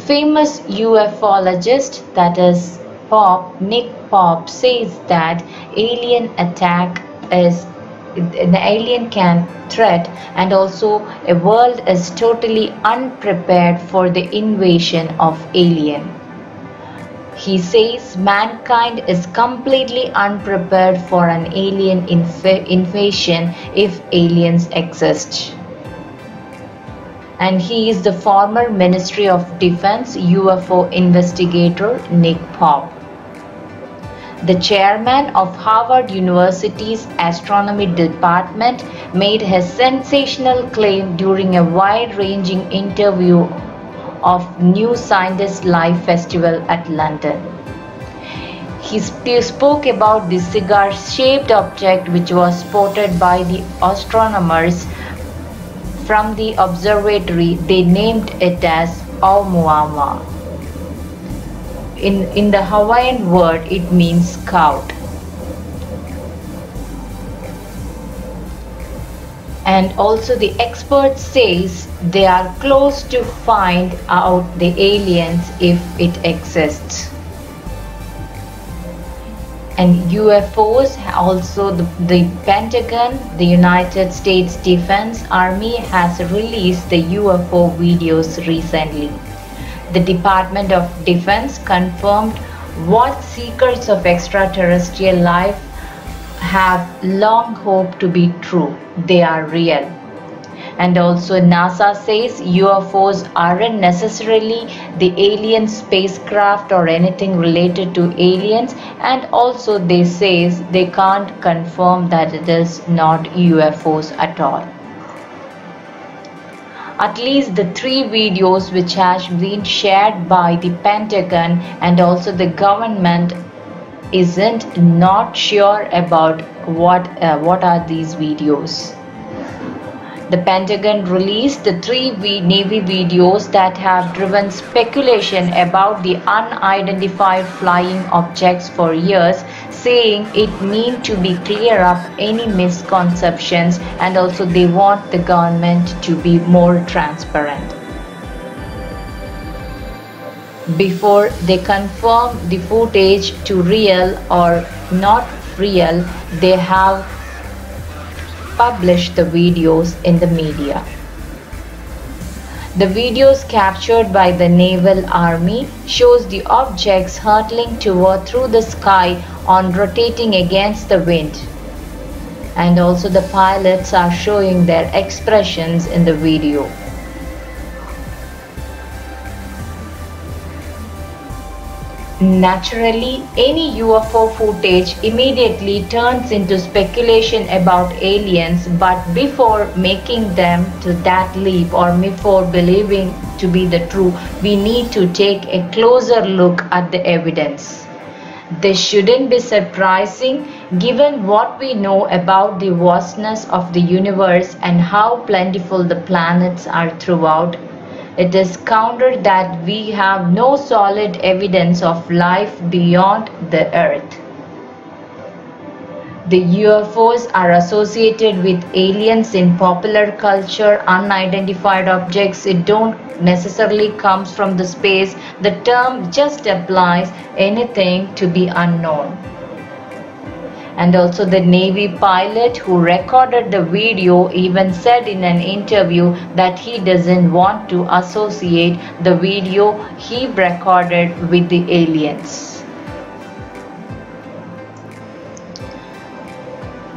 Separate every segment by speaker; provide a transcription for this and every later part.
Speaker 1: famous UFOlogist, that is Nick Pope, says that alien attack is the alien can threat, and also a world is totally unprepared for the invasion of alien. He says mankind is completely unprepared for an alien invasion if aliens exist. And he is the former Ministry of Defense UFO investigator Nick Pope. The chairman of Harvard University's astronomy department made a sensational claim during a wide-ranging interview of New Scientist Live Festival at London. He spoke about the cigar-shaped object which was spotted by the astronomers from the observatory. They named it as Oumuamua. In the Hawaiian word, it means scout. And also the expert says they are close to find out the aliens if it exists. And UFOs, also the Pentagon, the United States Defense Army has released the UFO videos recently. The Department of Defense confirmed what seekers of extraterrestrial life have long hoped to be true. They are real. And also NASA says UFOs aren't necessarily the alien spacecraft or anything related to aliens, and also they says they can't confirm that it is not UFOs at all. At least the 3 videos which has been shared by the Pentagon and also the government isn't not sure about what are these videos. The Pentagon released the 3 Navy videos that have driven speculation about the unidentified flying objects for years, saying it means to be clear up any misconceptions, and also they want the government to be more transparent. Before they confirm the footage to real or not real, they have published the videos in the media. The videos captured by the Naval Army shows the objects hurtling through the sky on rotating against the wind. And also the pilots are showing their expressions in the video. Naturally, any UFO footage immediately turns into speculation about aliens, but before making them to that leap or before believing to be the true, we need to take a closer look at the evidence. This shouldn't be surprising given what we know about the vastness of the universe and how plentiful the planets are throughout. It is countered that we have no solid evidence of life beyond the Earth. The UFOs are associated with aliens in popular culture, unidentified objects. It don't necessarily comes from the space. The term just applies anything to be unknown. And also the Navy pilot who recorded the video even said in an interview that he doesn't want to associate the video he recorded with the aliens.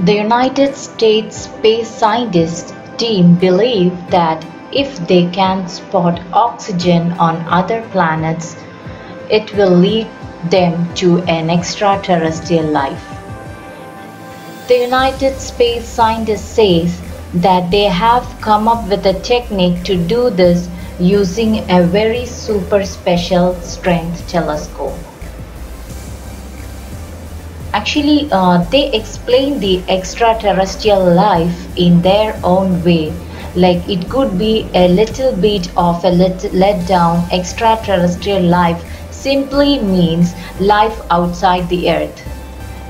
Speaker 1: The United States Space Scientist team believe that if they can spot oxygen on other planets, it will lead them to an extraterrestrial life. The United Space Scientist says that they have come up with a technique to do this using a very super special strength telescope. Actually, they explain the extraterrestrial life in their own way. Like it could be a little bit of a let down. Extraterrestrial life simply means life outside the Earth.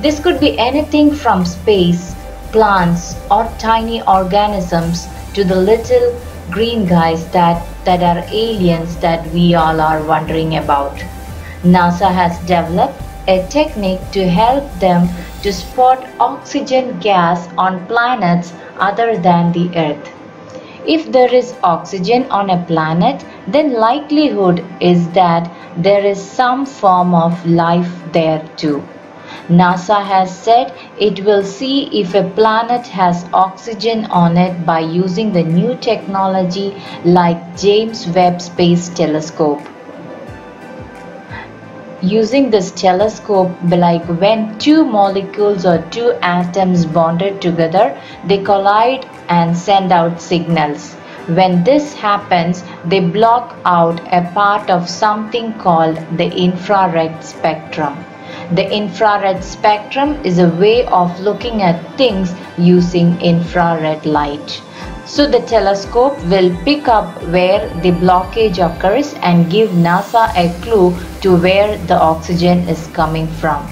Speaker 1: This could be anything from space, plants, or tiny organisms to the little green guys that are aliens that we all are wondering about. NASA has developed a technique to help them to spot oxygen gas on planets other than the Earth. If there is oxygen on a planet, then likelihood is that there is some form of life there too. NASA has said it will see if a planet has oxygen on it by using the new technology like James Webb Space Telescope. Using this telescope, like when two molecules or two atoms bonded together, they collide and send out signals. When this happens, they block out a part of something called the infrared spectrum. The infrared spectrum is a way of looking at things using infrared light. So the telescope will pick up where the blockage occurs and give NASA a clue to where the oxygen is coming from.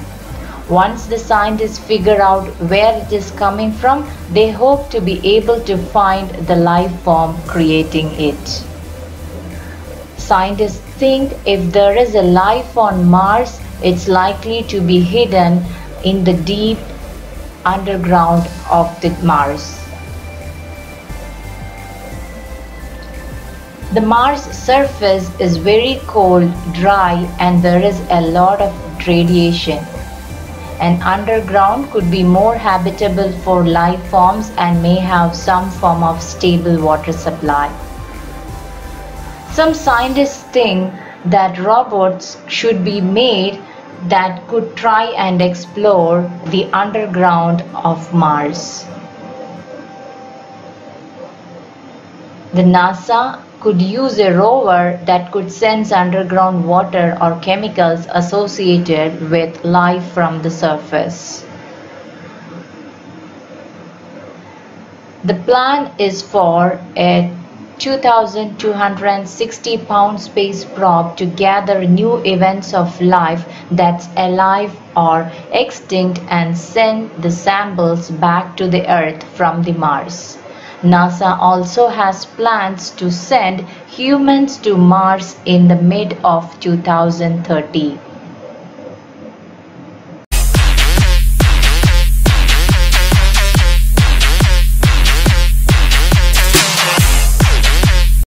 Speaker 1: Once the scientists figure out where it is coming from, they hope to be able to find the life form creating it. Scientists think if there is a life on Mars, it's likely to be hidden in the deep underground of the Mars. The Mars surface is very cold, dry, and there is a lot of radiation. And underground could be more habitable for life forms and may have some form of stable water supply. Some scientists think that robots should be made that could try and explore the underground of Mars. The NASA could use a rover that could sense underground water or chemicals associated with life from the surface. The plan is for a 2,260-pound space probe to gather new events of life that's alive or extinct and send the samples back to the Earth from the Mars. NASA also has plans to send humans to Mars in the mid of 2030.